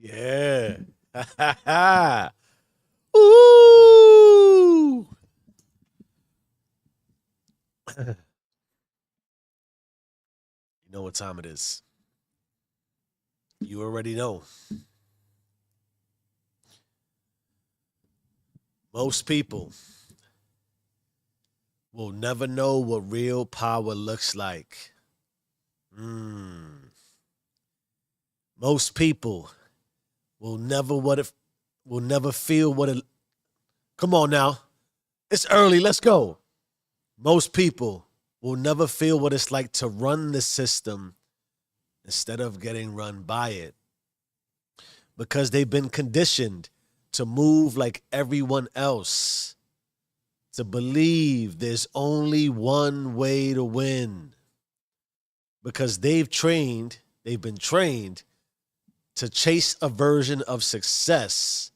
Yeah. Ooh. You know what time it is. You already know. Most people will never know what real power looks like. Mm. Most people will never what if will never feel what it. Come on now. It's early. Let's go. Most people will never feel what it's like to run the system instead of getting run by it because they've been conditioned to move like everyone else, to believe there's only one way to win because they've been trained to chase a version of success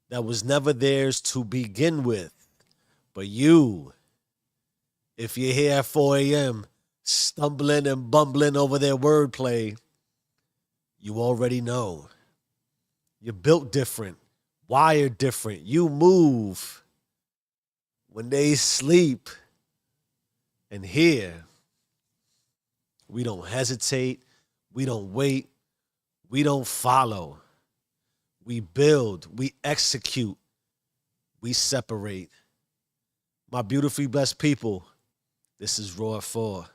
that was never theirs to begin with. But you, if you're here at 4 a.m., stumbling and bumbling over their wordplay, you already know. You're built different, wired different. You move when they sleep. And here, we don't hesitate, we don't wait, we don't follow. We build, we execute, we separate. My beautifully blessed people, this is Raw 4,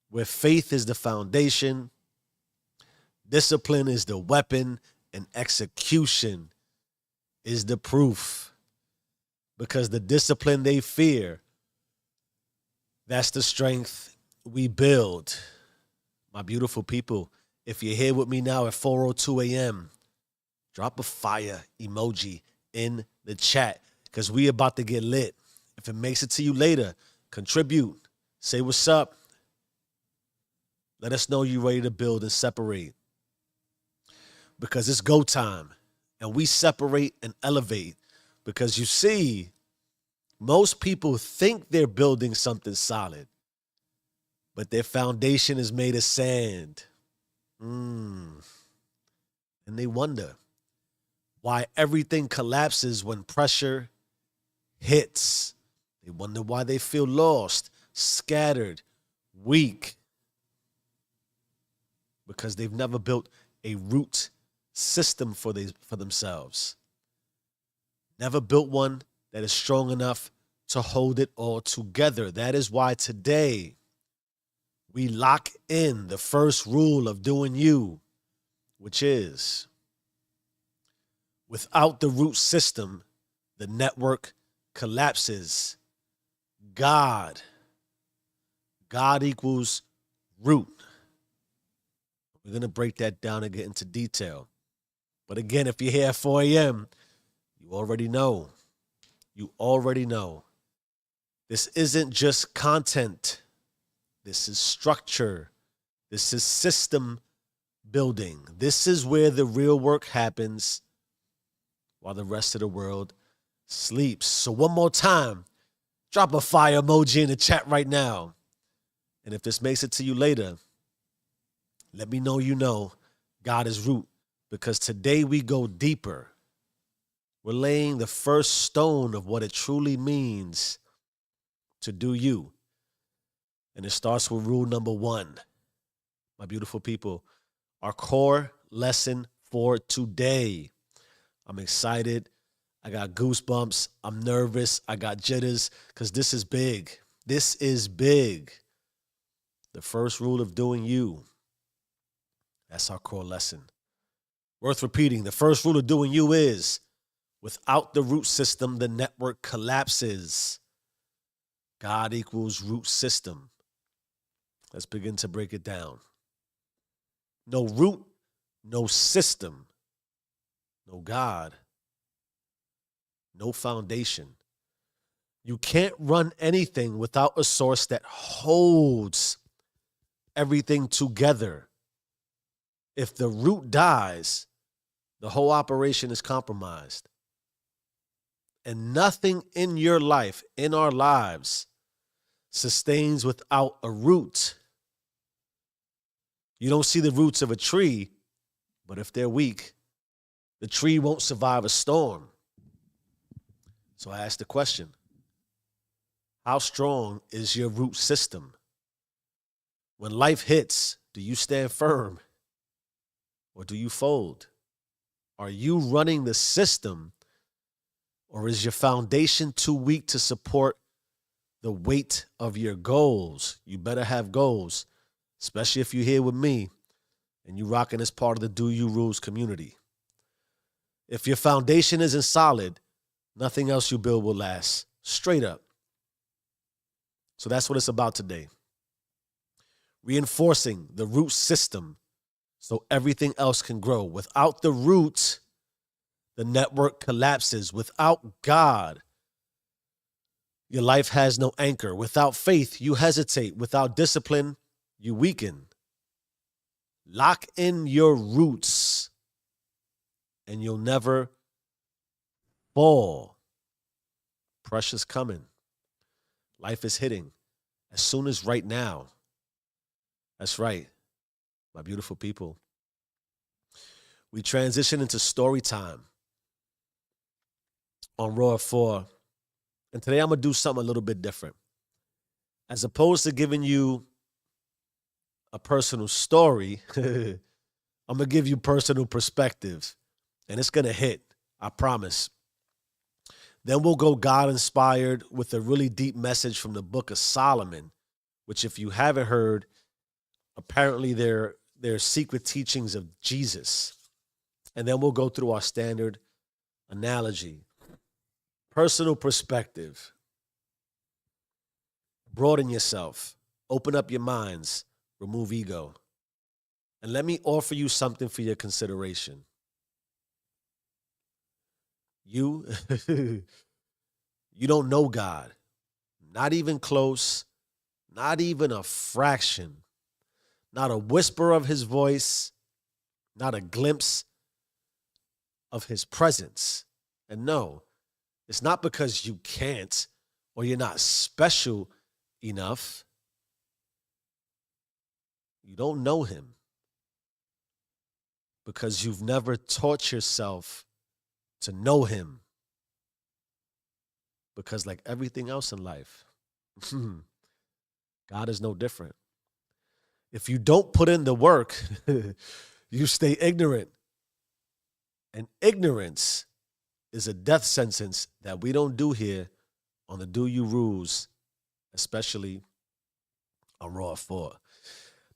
where faith is the foundation, discipline is the weapon, and execution is the proof. Because the discipline they fear, that's the strength we build. My beautiful people, if you're here with me now at 4:02 a.m., drop a fire emoji in the chat because we about to get lit. If it makes it to you later, contribute, say what's up. Let us know you're ready to build and separate because it's go time and we separate and elevate because you see, most people think they're building something solid, but their foundation is made of sand. And they wonder why everything collapses when pressure hits. They wonder why they feel lost, scattered, weak, because they've never built a root system for themselves. Never built one that is strong enough to hold it all together. That is why today we lock in the first rule of doing you, which is without the root system, the network collapses. God. God equals root. We're going to break that down and get into detail. But again, if you're here at 4 a.m., you already know. You already know. This isn't just content. This is structure. This is system building. This is where the real work happens while the rest of the world sleeps. So one more time, drop a fire emoji in the chat right now. And if this makes it to you later, let me know you know God is root because today we go deeper. We're laying the first stone of what it truly means to do you. And it starts with rule number 1. My beautiful people, our core lesson for today. I'm excited. I got goosebumps. I'm nervous. I got jitters because this is big. This is big. The first rule of doing you. That's our core lesson. Worth repeating. The first rule of doing you is without the root system, the network collapses. God equals root system. Let's begin to break it down. No root, no system, no God, no foundation. You can't run anything without a source that holds everything together. If the root dies, the whole operation is compromised. And nothing in your life, in our lives, sustains without a root. You don't see the roots of a tree, but if they're weak, The tree won't survive a storm. So I asked the question, how strong is your root system? When life hits, do you stand firm or do you fold? Are you running the system or is your foundation too weak to support the weight of your goals? You better have goals, especially if you're here with me and you rocking as part of the Do You Rules community. If your foundation isn't solid, nothing else you build will last. Straight up. So that's what it's about today. Reinforcing the root system so everything else can grow. Without the roots, the network collapses. Without God, your life has no anchor. Without faith, you hesitate. Without discipline, you weaken. Lock in your roots and you'll never fall. Pressure's coming. Life is hitting as soon as right now. That's right, my beautiful people. We transition into story time on Raw 4. And today I'm going to do something a little bit different. As opposed to giving you a personal story, I'm going to give you personal perspective. And it's going to hit, I promise. Then we'll go God-inspired with a really deep message from the book of Solomon, which if you haven't heard, apparently they're secret teachings of Jesus. And then we'll go through our standard analogy. Personal perspective. Broaden yourself. Open up your minds. Remove ego. And let me offer you something for your consideration. You don't know God. Not even close. Not even a fraction. Not a whisper of his voice. Not a glimpse of his presence. And no, it's not because you can't or you're not special enough. You don't know him because you've never taught yourself to know him. Because like everything else in life, God is no different. If you don't put in the work, you stay ignorant. And ignorance is a death sentence that we don't do here on the Do You Rules, especially on Raw 4.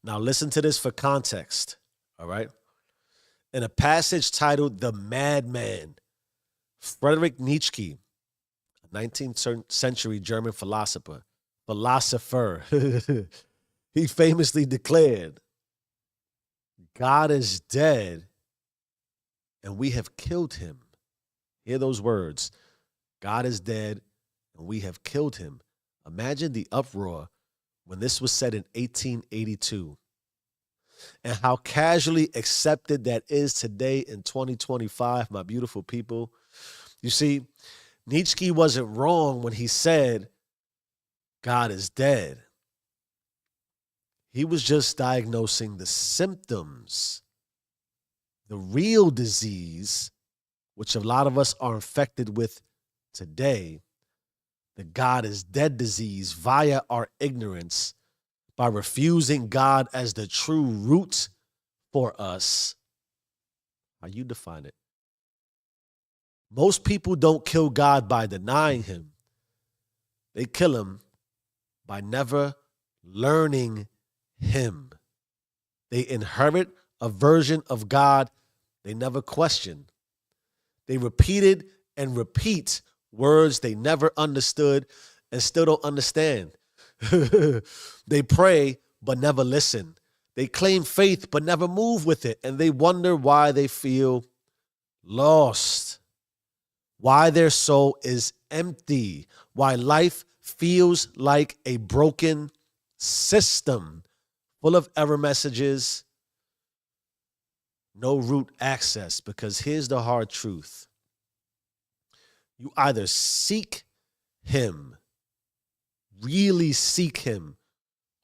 Now listen to this for context, all right? In a passage titled The Madman, Friedrich Nietzsche, a 19th century German philosopher, he famously declared, God is dead and we have killed him. Hear those words. God is dead and we have killed him. Imagine the uproar when this was said in 1882 and how casually accepted that is today in 2025, my beautiful people. You see, Nietzsche wasn't wrong when he said God is dead. He was just diagnosing the symptoms. The real disease, which a lot of us are infected with today, the God is dead disease via our ignorance, by refusing God as the true root for us. How you define it? Most people don't kill God by denying him. They kill him by never learning him. They inherit a version of God they never question. They repeated and repeat words they never understood and still don't understand. They pray but never listen. They claim faith but never move with it. And they wonder why they feel lost. Why their soul is empty. Why life feels like a broken system full of error messages. No root access. Because here's the hard truth. You either seek him, really seek him,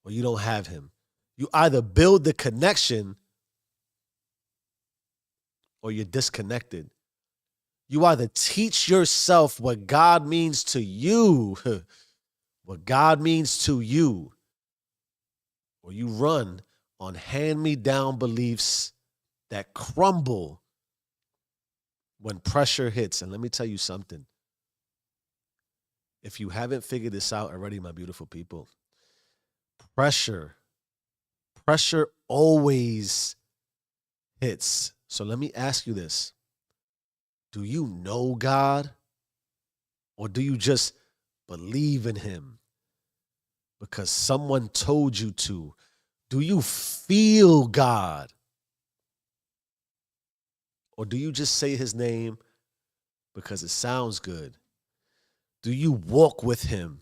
or you don't have him. You either build the connection or you're disconnected. You either teach yourself what God means to you, what God means to you, or you run on hand-me-down beliefs that crumble when pressure hits. And let me tell you something. If you haven't figured this out already, my beautiful people, pressure always hits. So let me ask you this. Do you know God, or do you just believe in him because someone told you to? Do you feel God, or do you just say his name because it sounds good? Do you walk with him,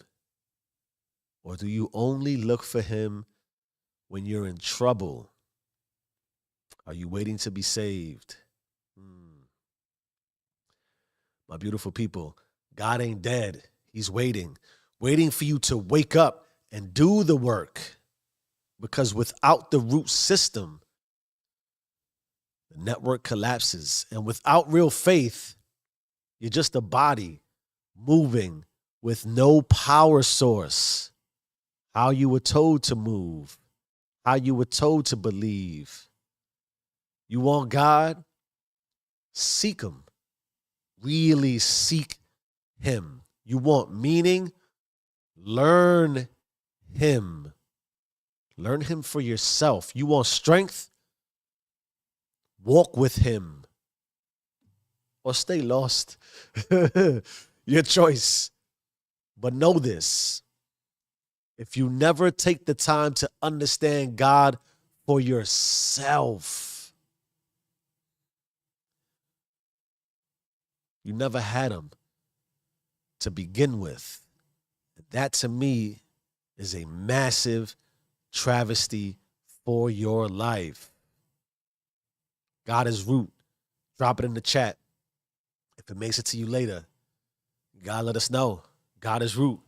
or do you only look for him when you're in trouble? Are you waiting to be saved? My beautiful people, God ain't dead. He's waiting for you to wake up and do the work. Because without the root system, the network collapses. And without real faith, you're just a body moving with no power source. How you were told to move, how you were told to believe. You want God? Seek him. Really seek him. You want meaning? Learn him. Learn him for yourself. You want strength? Walk with him. Or stay lost. Your choice. But know this. If you never take the time to understand God for yourself, you never had him to begin with. That, to me, is a massive travesty for your life. God is root. Drop it in the chat. If it makes it to you later, God let us know. God is root.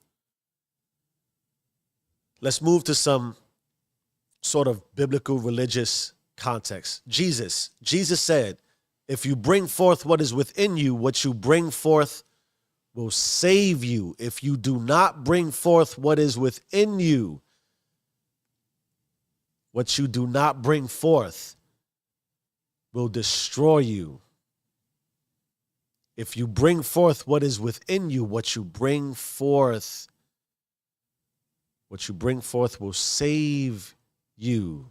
Let's move to some sort of biblical religious context. Jesus said, if you bring forth what is within you, what you bring forth will save you. If you do not bring forth what is within you, what you do not bring forth will destroy you. If you bring forth what is within you, what you bring forth will save you.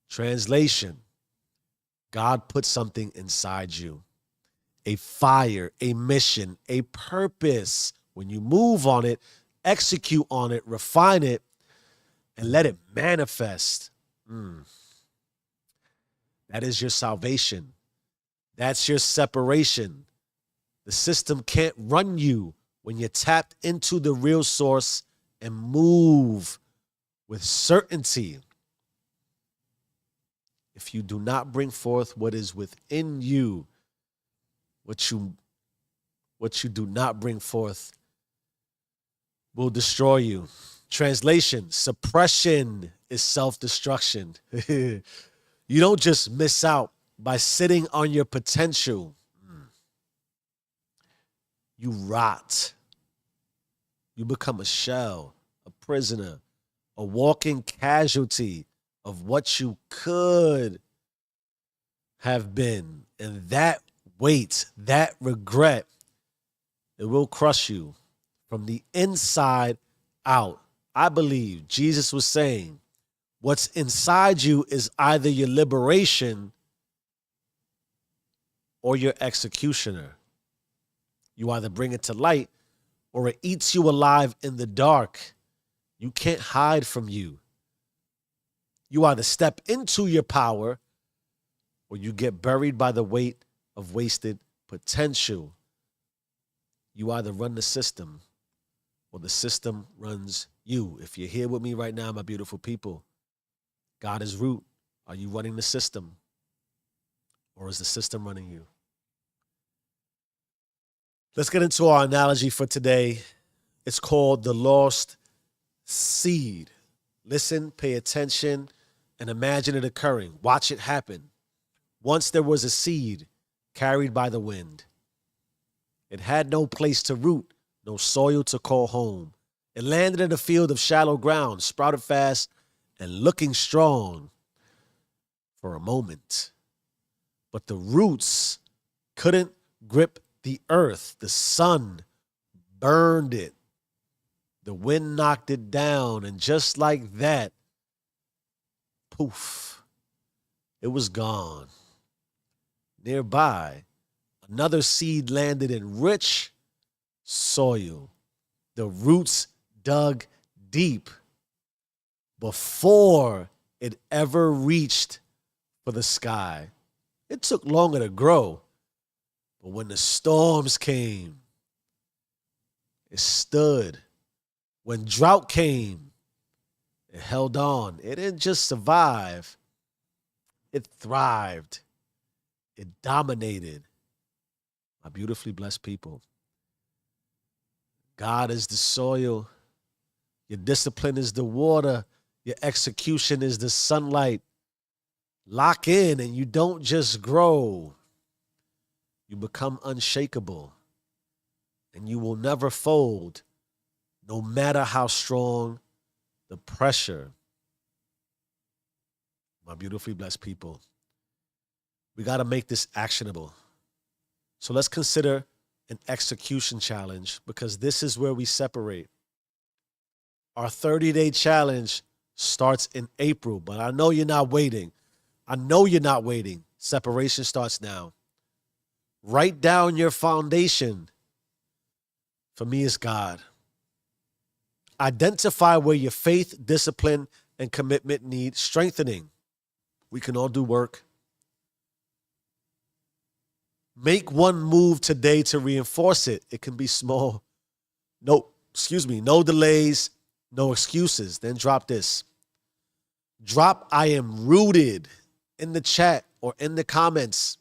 Translation: God put something inside you. A fire, a mission, a purpose. When you move on it, execute on it, refine it, and let it manifest. That is your salvation. That's your separation. The system can't run you when you're tapped into the real source and move with certainty. If you do not bring forth what is within you, what you do not bring forth will destroy you. Translation: suppression is self-destruction. You don't just miss out by sitting on your potential. You rot. You become a shell, a prisoner, a walking casualty of what you could have been. And that weight, that regret, it will crush you from the inside out. I believe Jesus was saying, what's inside you is either your liberation or your executioner. You either bring it to light or it eats you alive in the dark. You can't hide from you. You either step into your power or you get buried by the weight of wasted potential. You either run the system or the system runs you. If you're here with me right now, my beautiful people, God is root. Are you running the system or is the system running you? Let's get into our analogy for today. It's called the lost seed. Listen, pay attention, and imagine it occurring. Watch it happen. Once there was a seed, carried by the wind. It had no place to root, no soil to call home. It landed in a field of shallow ground, sprouted fast and looking strong for a moment. But the roots couldn't grip the earth. The sun burned it. The wind knocked it down, and just like that, poof, it was gone. Nearby, another seed landed in rich soil. The roots dug deep before it ever reached for the sky. It took longer to grow, but when the storms came, it stood. When drought came, it held on. It didn't just survive, it thrived. It dominated. My beautifully blessed people. God is the soil. Your discipline is the water. Your execution is the sunlight. Lock in and you don't just grow. You become unshakable. And you will never fold, no matter how strong the pressure. My beautifully blessed people. We got to make this actionable. So let's consider an execution challenge, because this is where we separate. Our 30-day challenge starts in April, but I know you're not waiting. I know you're not waiting. Separation starts now. Write down your foundation. For me, it's God. Identify where your faith, discipline, and commitment need strengthening. We can all do work. Make one move today to reinforce it. It can be small. No delays, no excuses. Then drop this. Drop "I am rooted" in the chat or in the comments.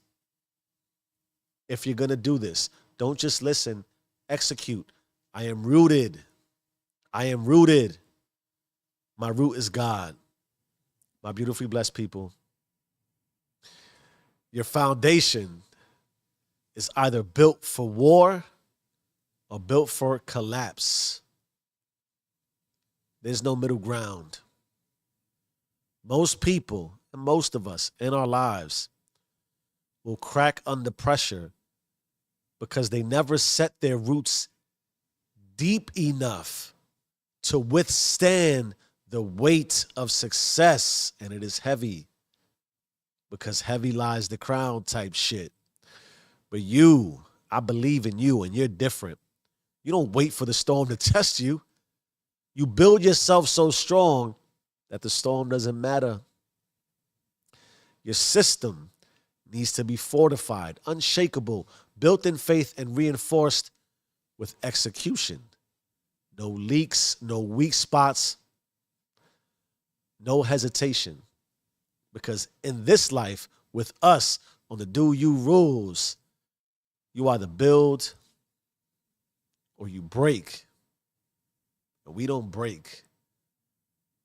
If you're going to do this, don't just listen, execute. I am rooted. I am rooted. My root is God. My beautifully blessed people. Your foundation is either built for war or built for collapse. There's no middle ground. Most people, and most of us in our lives, will crack under pressure because they never set their roots deep enough to withstand the weight of success. And it is heavy, because heavy lies the crown type shit. But you, I believe in you, and you're different. You don't wait for the storm to test you. You build yourself so strong that the storm doesn't matter. Your system needs to be fortified, unshakable, built in faith, and reinforced with execution. No leaks, no weak spots, no hesitation. Because in this life, with us on the Do-You rules, you either build or you break. And we don't break.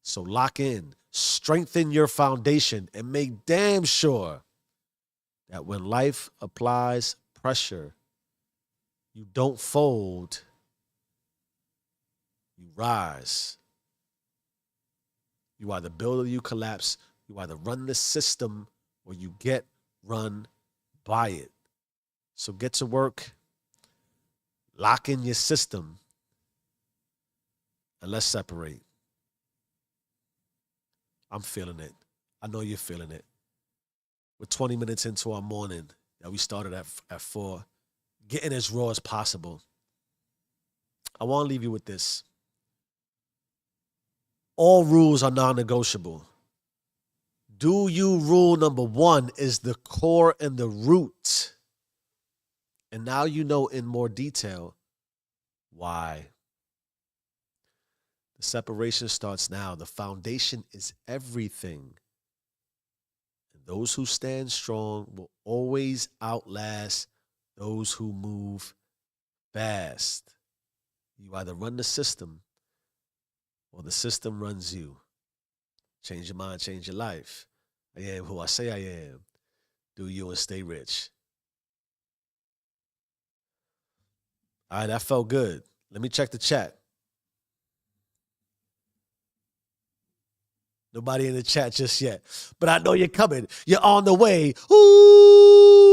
So lock in, strengthen your foundation, and make damn sure that when life applies pressure, you don't fold, you rise. You either build or you collapse. You either run the system or you get run by it. So get to work, lock in your system, and let's separate. I'm feeling it. I know you're feeling it. We're 20 minutes into our morning that we started at 4, getting as raw as possible. I want to leave you with this. All rules are non-negotiable. Do-You rule number 1 is the core and the root. And now you know in more detail why. The separation starts now. The foundation is everything. And those who stand strong will always outlast those who move fast. You either run the system or the system runs you. Change your mind, change your life. I am who I say I am. Do you and stay rich. All right, that felt good. Let me check the chat. Nobody in the chat just yet. But I know you're coming. You're on the way. Ooh!